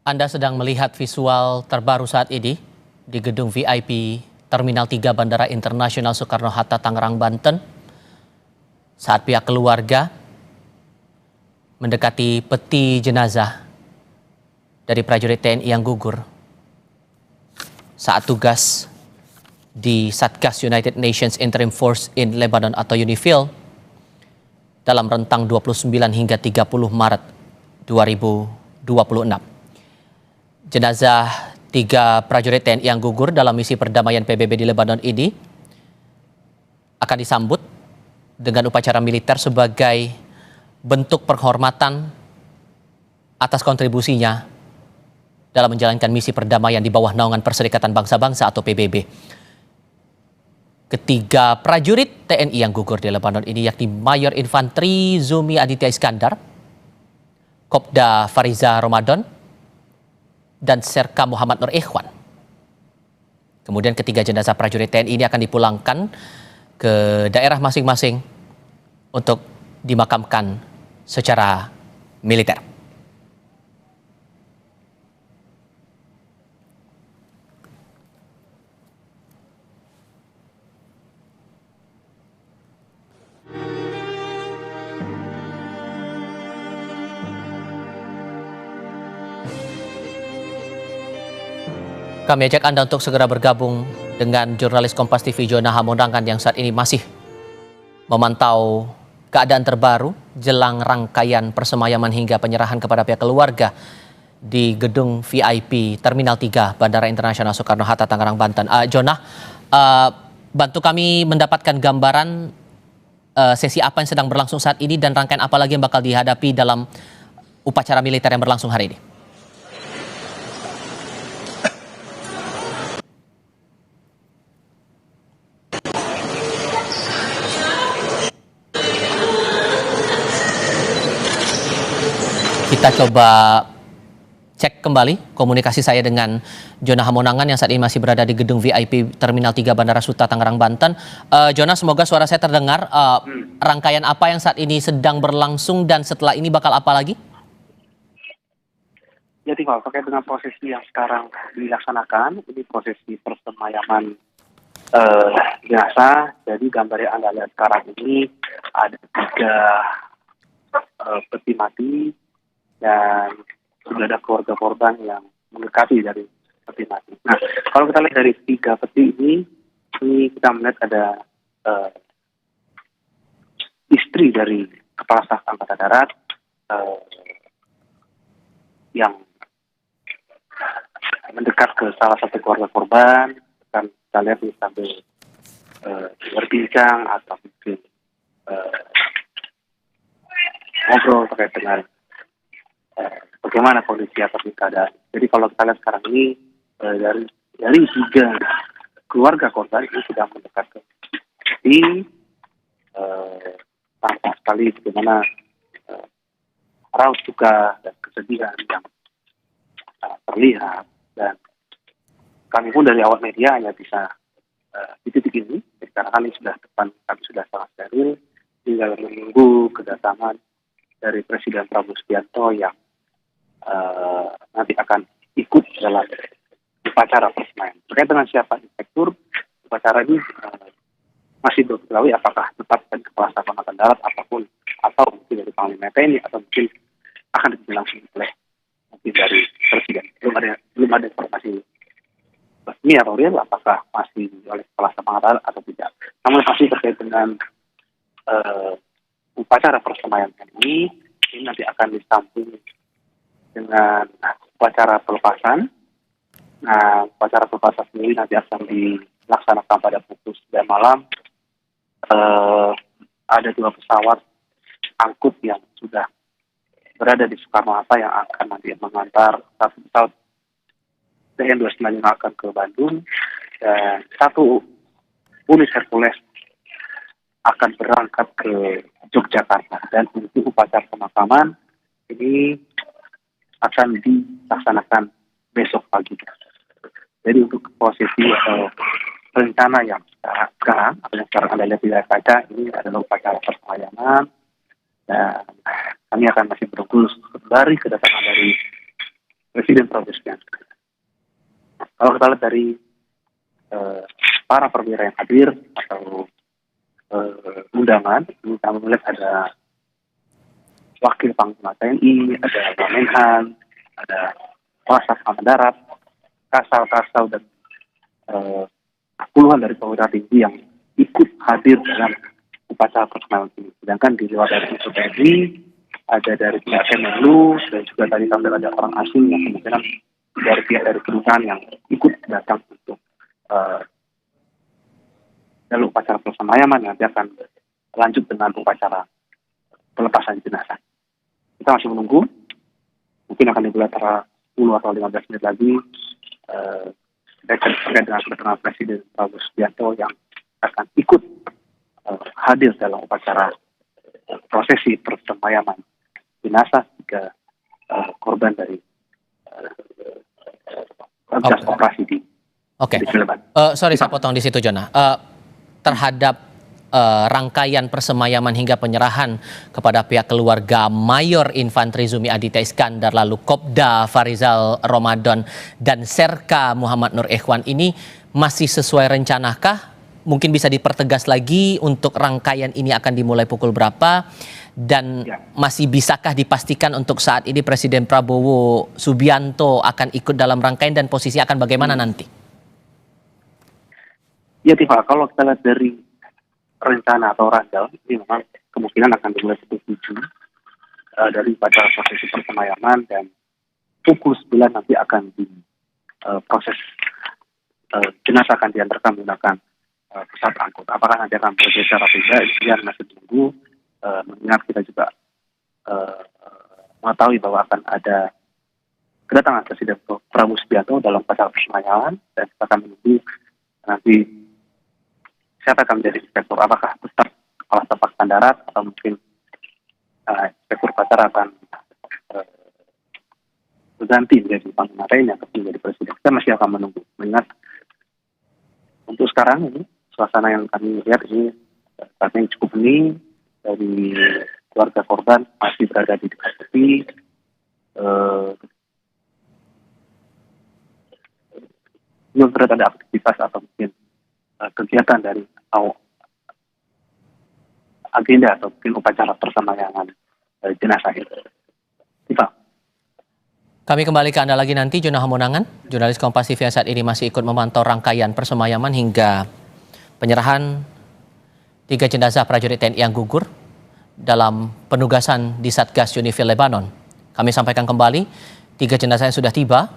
Anda sedang melihat visual terbaru saat ini di gedung VIP Terminal 3 Bandara Internasional Soekarno-Hatta, Tangerang, Banten. Saat pihak keluarga mendekati peti jenazah dari prajurit TNI yang gugur saat tugas di Satgas United Nations Interim Force in Lebanon atau UNIFIL dalam rentang 29 hingga 30 Maret 2026. Jenazah 3 prajurit TNI yang gugur dalam misi perdamaian PBB di Lebanon ini akan disambut dengan upacara militer sebagai bentuk penghormatan atas kontribusinya dalam menjalankan misi perdamaian di bawah naungan Perserikatan Bangsa-Bangsa atau PBB. Ketiga prajurit TNI yang gugur di Lebanon ini yakni Mayor Infantri Zumi Aditya Iskandar, Kopda Fariza Ramadan, dan Serka Muhammad Nur Ikhwan. Kemudian ketiga jenazah prajurit TNI ini akan dipulangkan ke daerah masing-masing untuk dimakamkan secara militer. Kami ajak Anda untuk segera bergabung dengan jurnalis Kompas TV Jona Hamonangan yang saat ini masih memantau keadaan terbaru jelang rangkaian persemayaman hingga penyerahan kepada pihak keluarga di gedung VIP Terminal 3 Bandara Internasional Soekarno-Hatta, Tangerang, Banten. Jona, bantu kami mendapatkan gambaran sesi apa yang sedang berlangsung saat ini dan rangkaian apa lagi yang bakal dihadapi dalam upacara militer yang berlangsung hari ini. Kita coba cek kembali komunikasi saya dengan Jona Hamonangan yang saat ini masih berada di gedung VIP Terminal 3 Bandara Suta, Tangerang, Banten. Jona, semoga suara saya terdengar. Rangkaian apa yang saat ini sedang berlangsung dan setelah ini bakal apa lagi? Jadi kalau terkait dengan prosesi yang sekarang dilaksanakan, ini prosesi persemayaman jenazah. Jadi gambar yang Anda lihat sekarang ini ada 3 peti mati dan sudah ada keluarga korban yang mendekati dari peti mati. Nah, kalau kita lihat dari 3 peti ini kita melihat ada istri dari Kepala Staf Angkatan Darat yang mendekat ke salah satu keluarga korban, dan kita lihat sambil berbincang atau mungkin ngobrol terkait dengan bagaimana kondisi atau keadaan. Jadi kalau kita lihat sekarang ini dari 3 keluarga korban ini sudah mendekat ke sini, tampak sekali bagaimana raut duka dan kesedihan yang terlihat, dan kami pun dari awal media hanya bisa di titik ini karena kami sudah sangat steril, tinggal menunggu kedatangan dari Presiden Prabowo Subianto yang nanti akan ikut dalam upacara persemayaman. Terkait dengan siapa inspektur upacara ini masih belum diketahui apakah tetap dari Kepala Staf Angkatan Darat apapun, atau mungkin dari Panglima TNI, atau mungkin akan dipimpin langsung oleh mungkin dari Presiden. Belum ada informasi resmi atau real apakah masih oleh Kepala Staf Angkatan Darat atau tidak. Namun pasti terkait dengan upacara persemayaman ini nanti akan disambung dengan upacara pelepasan. Nah, upacara pelepasan sendiri nanti akan dilaksanakan pada pukul 9 malam. Ada 2 pesawat angkut yang sudah berada di Soekarno-Hatta yang akan nanti mengantar satu pesawat TN-295 akan ke Bandung, dan 1 unit Hercules akan berangkat ke Yogyakarta. Dan untuk upacara pemakaman ini akan dilaksanakan besok pagi. Jadi untuk prosesi atau rencana yang sekarang Anda lihat di layar kaca, ini adalah upacara persemayaman, dan kami akan masih menunggu dari kedatangan dari Presiden Prabowo Subianto. Kalau kita lihat dari para perwira yang hadir atau undangan, kami melihat ada Wakil Panglima TNI, ada Wamenhan, ada Kasat Angkatan Darat, Kasal dan puluhan dari perwira tinggi yang ikut hadir dalam upacara perkenalan ini. Sedangkan di luar dari unsur TNI, ada dari pihak Kemenlu, dan juga tadi sampai ada orang asing yang kemungkinan dari pihak dari kedutaan yang ikut datang untuk dalam upacara persemayaman nanti akan lanjut dengan upacara pelepasan jenazah. Kita masih menunggu, mungkin akan dimulai antara 10 atau 15 menit lagi terkait dengan kedatangan Presiden Prabowo Subianto yang akan ikut hadir dalam upacara prosesi persemayaman jenazah jika korban dari operasi di Cilegon. Sorry, saya potong di situ, Jona. Terhadap rangkaian persemayaman hingga penyerahan kepada pihak keluarga Mayor Infantri Zumi Aditya Iskandar, lalu Kopda Farizal Ramadan dan Serka Muhammad Nur Ikhwan ini masih sesuai rencanakah? Mungkin bisa dipertegas lagi untuk rangkaian ini akan dimulai pukul berapa? Dan masih bisakah dipastikan untuk saat ini Presiden Prabowo Subianto akan ikut dalam rangkaian dan posisi akan bagaimana nanti? Ya, Tifa, kalau kita lihat dari rencana atau randal, ini memang kemungkinan akan dimulai pukul 7 dari upacara prosesi persemayaman, dan pukul 9 nanti akan di proses jenazah akan diantarkan menggunakan pesawat angkut. Apakah nanti akan bergeser atau tidak, ini masih menunggu. Mengingat kita juga mengetahui bahwa akan ada kedatangan Presiden Prabowo Subianto dalam upacara persemayaman, dan kita akan menunggu nanti siapa akan menjadi inspektur, apakah tetap kepala staf angkatan darat atau mungkin inspektur upacara akan berganti menjadi panglima TNI atau menjadi presiden. Kita masih akan menunggu. Mengingat untuk sekarang ini suasana yang kami lihat ini saat ini cukup hening. Dari keluarga korban masih berada di dekat tepi. Belum terlihat ada aktivitas atau mungkin kegiatan dari agenda atau mungkin upacara persemayaman jenazah itu. Kami kembali ke Anda lagi nanti, Jona Hamonangan, jurnalis Kompas TV yang saat ini masih ikut memantau rangkaian persemayaman hingga penyerahan 3 jenazah prajurit TNI yang gugur dalam penugasan di Satgas Unifil Lebanon. Kami sampaikan kembali, 3 jenazah yang sudah tiba